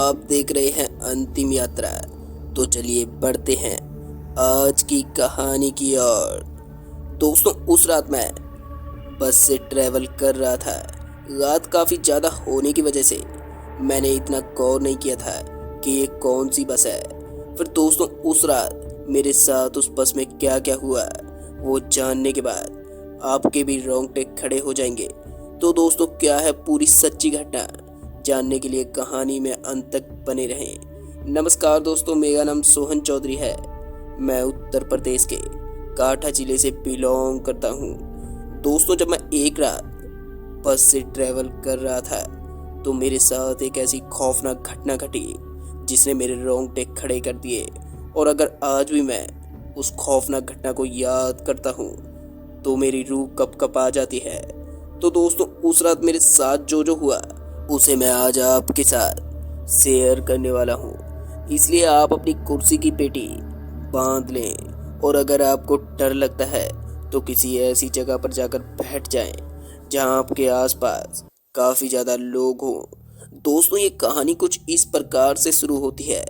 आप देख रहे हैं अंतिम यात्रा। तो चलिए बढ़ते हैं आज की कहानी की ओर। दोस्तों, उस रात मैं बस से ट्रैवल कर रहा था। रात काफ़ी ज़्यादा होने की वजह से मैंने इतना गौर नहीं किया था कि ये कौन सी बस है। फिर दोस्तों, उस रात मेरे साथ उस बस में क्या क्या हुआ वो जानने के बाद आपके भी रोंगटे खड़े हो जाएंगे। तो दोस्तों, क्या है पूरी सच्ची घटना जानने के लिए कहानी में अंत तक बने रहें। नमस्कार दोस्तों, मेरा नाम सोहन चौधरी है। मैं उत्तर प्रदेश के काठा जिले से बिलोंग करता हूँ। दोस्तों, जब मैं एक रात बस से ट्रैवल कर रहा था तो मेरे साथ एक ऐसी खौफनाक घटना घटी जिसने मेरे रोंगटे खड़े कर दिए। और अगर आज भी मैं उस खौफनाक घटना को याद करता हूँ तो मेरी रूह कँप आ जाती है। तो दोस्तों, उस रात मेरे साथ जो हुआ उसे मैं आज आपके साथ शेयर करने वाला हूँ। इसलिए आप अपनी कुर्सी की पेटी बांध लें और अगर आपको डर लगता है तो किसी ऐसी जगह पर जाकर बैठ जाएं जहां आपके आसपास काफ़ी ज़्यादा लोग हों। दोस्तों, ये कहानी कुछ इस प्रकार से शुरू होती है।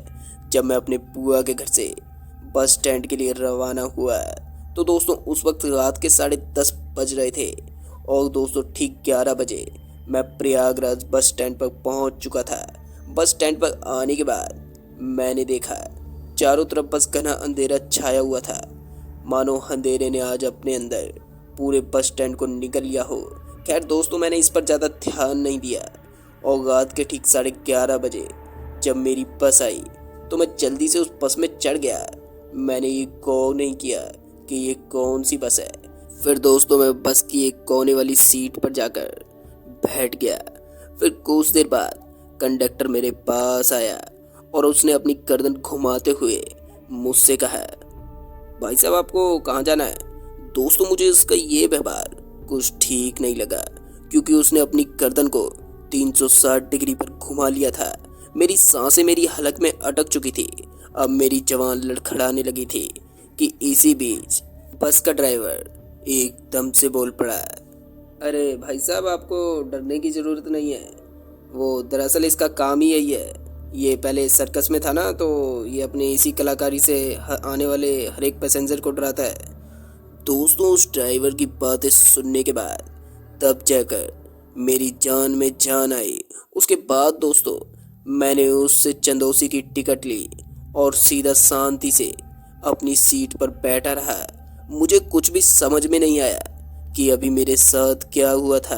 जब मैं अपने बुआ के घर से बस स्टैंड के लिए रवाना हुआ तो दोस्तों, उस वक्त रात के 10:30 बज रहे थे। और दोस्तों, ठीक 11 बजे मैं प्रयागराज बस स्टैंड पर पहुंच चुका था। बस स्टैंड पर आने के बाद मैंने देखा चारों तरफ बस घना अंधेरा छाया हुआ था, मानो अंधेरे ने आज अपने अंदर पूरे बस स्टैंड को निगल लिया हो। खैर दोस्तों, मैंने इस पर ज़्यादा ध्यान नहीं दिया और रात के ठीक 11:30 बजे जब मेरी बस आई तो मैं जल्दी से उस बस में चढ़ गया। मैंने ये गौर नहीं किया कि ये कौन सी बस है। फिर दोस्तों, मैं बस की एक कोने वाली सीट पर जाकर बैठ गया। फिर कुछ देर बाद कंडक्टर मेरे पास आया और उसने अपनी गर्दन घुमाते हुए मुझसे कहा, भाई साहब, आपको कहाँ जाना है? दोस्तों, मुझे उसका ये व्यवहार कुछ ठीक नहीं लगा क्योंकि उसने अपनी गर्दन को 360 डिग्री पर घुमा लिया था। मेरी सांसें मेरी हलक में अटक चुकी थी। अब मेरी जवान लड़खड़ाने लगी थी कि इसी बीच बस का ड्राइवर एकदम से बोल पड़ा, अरे भाई साहब, आपको डरने की ज़रूरत नहीं है। वो दरअसल इसका काम ही यही है। ये पहले सर्कस में था ना, तो ये अपनी इसी कलाकारी से आने वाले हर एक पैसेंजर को डराता है। दोस्तों, उस ड्राइवर की बातें सुनने के बाद तब जाकर मेरी जान में जान आई। उसके बाद दोस्तों, मैंने उससे चंदौसी की टिकट ली और सीधा शांति से अपनी सीट पर बैठा रहा। मुझे कुछ भी समझ में नहीं आया कि अभी मेरे साथ क्या हुआ था।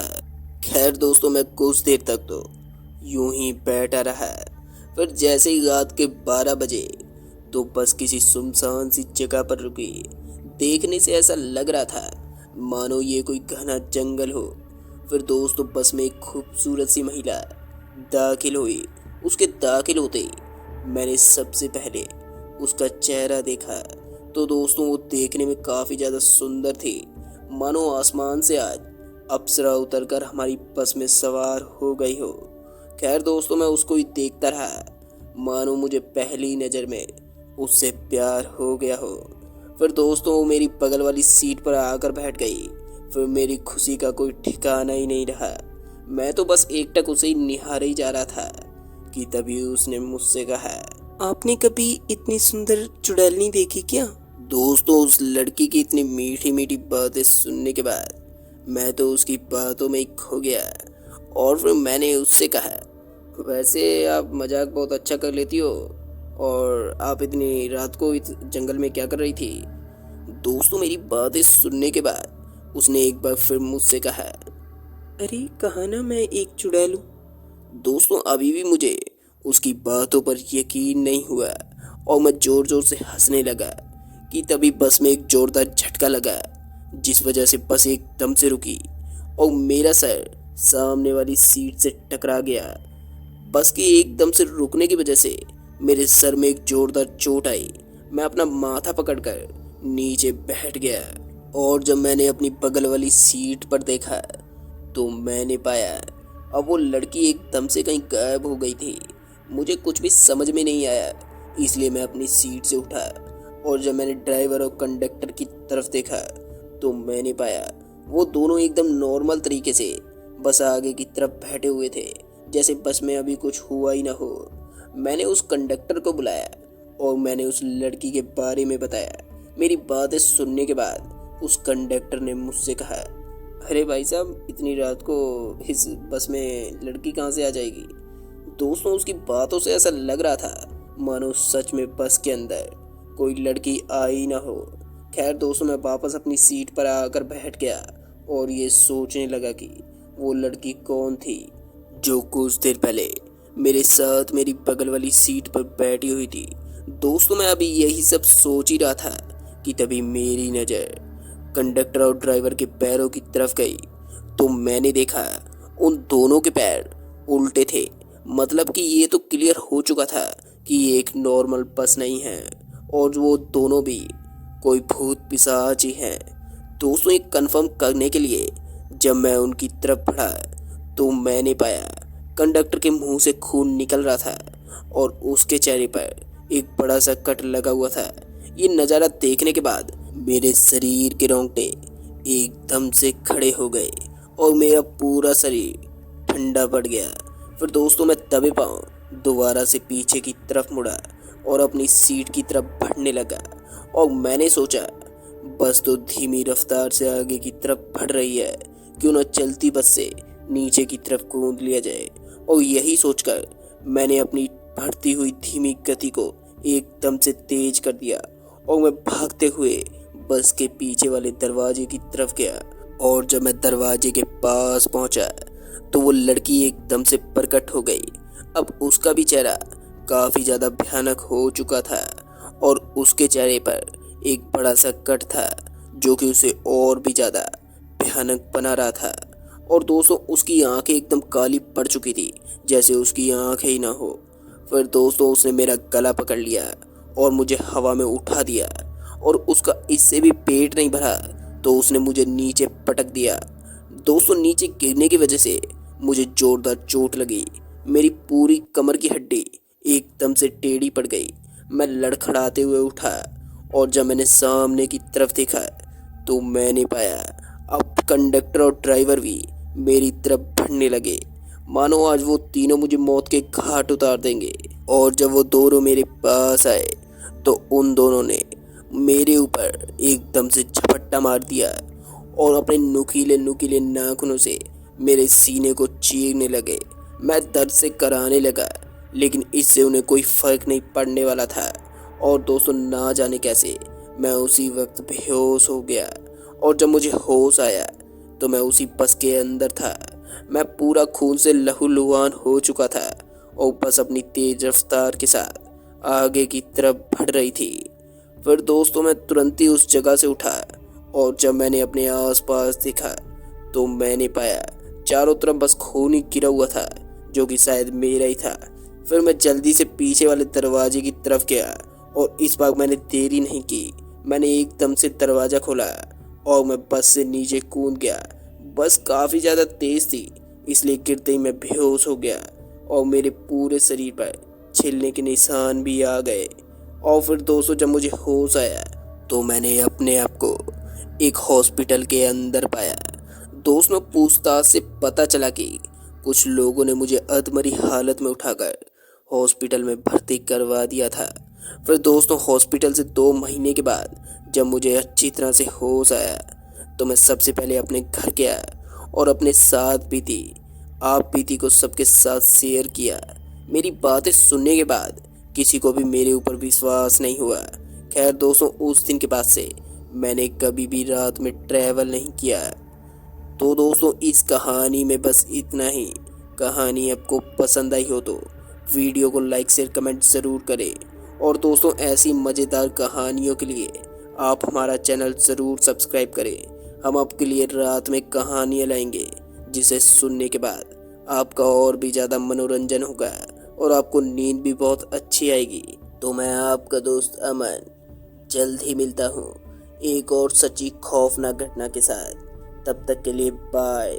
खैर दोस्तों, मैं कुछ देर तक तो यूं ही बैठा रहा। फिर जैसे ही रात के 12 बजे तो बस किसी सुनसान सी जगह पर रुकी। देखने से ऐसा लग रहा था मानो ये कोई घना जंगल हो। फिर दोस्तों, बस में एक खूबसूरत सी महिला दाखिल हुई। उसके दाखिल होते ही मैंने सबसे पहले उसका चेहरा देखा। तो दोस्तों, वो देखने में काफ़ी ज़्यादा सुंदर थी, मानो आसमान से आज अप्सरा उतरकर हमारी बस में सवार हो गई हो। खैर दोस्तों, मैं उसको ही देखता रहा, मानो मुझे पहली नज़र में उससे प्यार हो गया हो। फिर दोस्तों, वो मेरी बगल वाली सीट पर आकर बैठ गई। फिर मेरी खुशी का कोई ठिकाना ही नहीं रहा। मैं तो बस एकटक उसे ही निहारे ही जा रहा था कि तभी उसने मुझसे कहा, आपने कभी इतनी सुंदर चुड़ैलनी देखी क्या? दोस्तों, उस लड़की की इतनी मीठी मीठी बातें सुनने के बाद मैं तो उसकी बातों में ही खो गया। और फिर मैंने उससे कहा, वैसे आप मजाक बहुत अच्छा कर लेती हो, और आप इतनी रात को इस जंगल में क्या कर रही थी? दोस्तों, मेरी बातें सुनने के बाद उसने एक बार फिर मुझसे कहा, अरे कहा ना मैं एक चुड़ैल हूँ। दोस्तों, अभी भी मुझे उसकी बातों पर यकीन नहीं हुआ और मैं जोर जोर से हंसने लगा कि तभी बस में एक जोरदार झटका लगा जिस वजह से बस एकदम से रुकी और मेरा सर सामने वाली सीट से टकरा गया। बस के एकदम से रुकने की वजह से मेरे सर में एक जोरदार चोट आई। मैं अपना माथा पकड़कर नीचे बैठ गया और जब मैंने अपनी बगल वाली सीट पर देखा तो मैंने पाया अब वो लड़की एकदम से कहीं गायब हो गई थी। मुझे कुछ भी समझ में नहीं आया, इसलिए मैं अपनी सीट से उठा और जब मैंने ड्राइवर और कंडक्टर की तरफ देखा तो मैंने पाया वो दोनों एकदम नॉर्मल तरीके से बस आगे की तरफ बैठे हुए थे, जैसे बस में अभी कुछ हुआ ही ना हो। मैंने उस कंडक्टर को बुलाया और मैंने उस लड़की के बारे में बताया। मेरी बातें सुनने के बाद उस कंडक्टर ने मुझसे कहा, अरे भाई साहब, इतनी रात को इस बस में लड़की कहाँ से आ जाएगी। दोस्तों, उसकी बातों से ऐसा लग रहा था मानो सच में बस के अंदर कोई लड़की आई ना हो। खैर दोस्तों, मैं वापस अपनी सीट पर आकर बैठ गया और ये सोचने लगा कि वो लड़की कौन थी जो कुछ देर पहले मेरे साथ मेरी बगल वाली सीट पर बैठी हुई थी। दोस्तों, मैं अभी यही सब सोच ही रहा था कि तभी मेरी नज़र कंडक्टर और ड्राइवर के पैरों की तरफ गई तो मैंने देखा उन दोनों के पैर उल्टे थे। मतलब कि ये तो क्लियर हो चुका था कि ये एक नॉर्मल बस नहीं है और वो दोनों भी कोई भूत पिशाच ही हैं। दोस्तों, ये कंफर्म करने के लिए जब मैं उनकी तरफ बढ़ा तो मैंने पाया कंडक्टर के मुंह से खून निकल रहा था और उसके चेहरे पर एक बड़ा सा कट लगा हुआ था। ये नज़ारा देखने के बाद मेरे शरीर के रोंगटे एकदम से खड़े हो गए और मेरा पूरा शरीर ठंडा पड़ गया। फिर दोस्तों, मैं दबे पाँव दोबारा से पीछे की तरफ मुड़ा और अपनी सीट की तरफ बढ़ने लगा और मैंने सोचा बस तो धीमी रफ्तार से आगे की तरफ बढ़ रही है, क्यों न चलती बस से नीचे की तरफ कूद लिया जाए। और यही सोचकर मैंने अपनी बढ़ती हुई धीमी गति को एकदम से तेज कर दिया और मैं भागते हुए बस के पीछे वाले दरवाजे की तरफ गया। और जब मैं दरवाजे के पास पहुंचा तो वो लड़की एकदम से प्रकट हो गई। अब उसका भी चेहरा काफ़ी ज़्यादा भयानक हो चुका था और उसके चेहरे पर एक बड़ा सा कट था जो कि उसे और भी ज़्यादा भयानक बना रहा था। और दोस्तों, उसकी आंखें एकदम काली पड़ चुकी थी, जैसे उसकी आंखें ही ना हो। फिर दोस्तों, उसने मेरा गला पकड़ लिया और मुझे हवा में उठा दिया और उसका इससे भी पेट नहीं भरा तो उसने मुझे नीचे पटक दिया। दोस्तों, नीचे गिरने की वजह से मुझे जोरदार चोट लगी। मेरी पूरी कमर की हड्डी एकदम से टेढ़ी पड़ गई। मैं लड़खड़ाते हुए उठा और जब मैंने सामने की तरफ देखा तो मैंने पाया अब कंडक्टर और ड्राइवर भी मेरी तरफ बढ़ने लगे, मानो आज वो तीनों मुझे मौत के घाट उतार देंगे। और जब वो दोनों मेरे पास आए तो उन दोनों ने मेरे ऊपर एकदम से झपट्टा मार दिया और अपने नुकीले नुकीले नाखूनों से मेरे सीने को चीरने लगे। मैं दर्द से कराने लगा, लेकिन इससे उन्हें कोई फ़र्क नहीं पड़ने वाला था। और दोस्तों, ना जाने कैसे मैं उसी वक्त बेहोश हो गया और जब मुझे होश आया तो मैं उसी बस के अंदर था। मैं पूरा खून से लहूलुहान हो चुका था और बस अपनी तेज रफ्तार के साथ आगे की तरफ बढ़ रही थी। फिर दोस्तों, मैं तुरंत ही उस जगह से उठा और जब मैंने अपने आसपास देखा तो मैंने पाया चारों तरफ बस खून ही गिरा हुआ था, जो कि शायद मेरा ही था। फिर मैं जल्दी से पीछे वाले दरवाजे की तरफ गया और इस बार मैंने देरी नहीं की। मैंने एकदम से दरवाज़ा खोला और मैं बस से नीचे कूद गया। बस काफ़ी ज़्यादा तेज़ थी, इसलिए गिरते ही मैं बेहोश हो गया और मेरे पूरे शरीर पर छिलने के निशान भी आ गए। और फिर दोस्तों, जब मुझे होश आया तो मैंने अपने आप को एक हॉस्पिटल के अंदर पाया। दोस्तों, पूछताछ से पता चला कि कुछ लोगों ने मुझे अधमरी हालत में उठाकर हॉस्पिटल में भर्ती करवा दिया था। फिर दोस्तों, हॉस्पिटल से 2 महीने के बाद जब मुझे अच्छी तरह से होश आया तो मैं सबसे पहले अपने घर गया और अपने साथ बीती आप बीती को सबके साथ शेयर किया। मेरी बातें सुनने के बाद किसी को भी मेरे ऊपर विश्वास नहीं हुआ। खैर दोस्तों, उस दिन के बाद से मैंने कभी भी रात में ट्रैवल नहीं किया। तो दोस्तों, इस कहानी में बस इतना ही। कहानी आपको पसंद आई हो तो वीडियो को लाइक शेयर कमेंट ज़रूर करें। और दोस्तों, ऐसी मज़ेदार कहानियों के लिए आप हमारा चैनल ज़रूर सब्सक्राइब करें। हम आपके लिए रात में कहानियाँ लाएंगे जिसे सुनने के बाद आपका और भी ज़्यादा मनोरंजन होगा और आपको नींद भी बहुत अच्छी आएगी। तो मैं आपका दोस्त अमन जल्द ही मिलता हूँ एक और सच्ची खौफनाक घटना के साथ। तब तक के लिए बाय।